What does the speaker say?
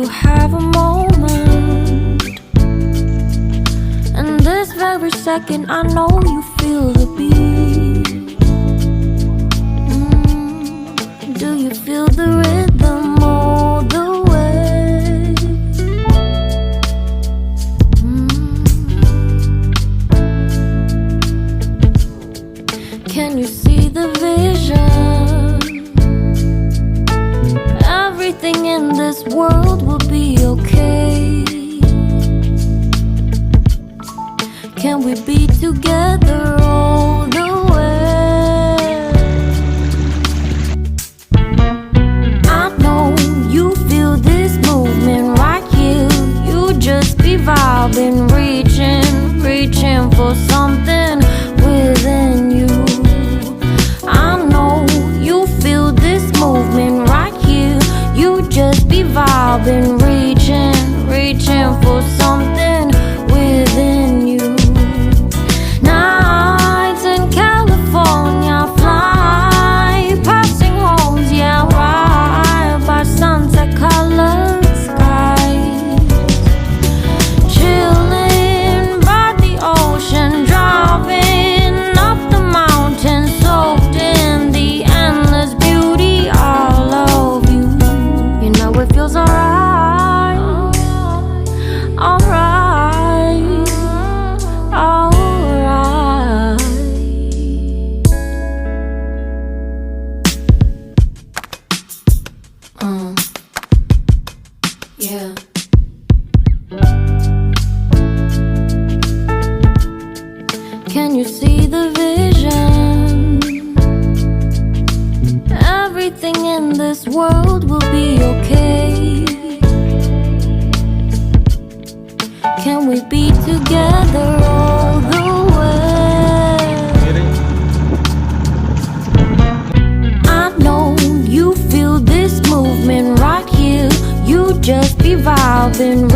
have a moment. And this very second I know you feel the beat. Do you feel the rhythm all the way? Can you see the vision? Everything in this world will be okay. Can we be together all the way? I know you feel this movement right here. You just be vibing, reaching for something within you. I know you feel this movement right here. You just be vibing, reaching for something within you. Nights in California, fly passing homes, yeah, right by sunset colored skies. Chilling by the ocean, driving up the mountain, soaked in the endless beauty all of you. You know it feels alright, alright, alright. Yeah. Can you see the vision? Everything in this world will be okay. Can we be together all the way? I know you feel this movement right here. You just be vibing,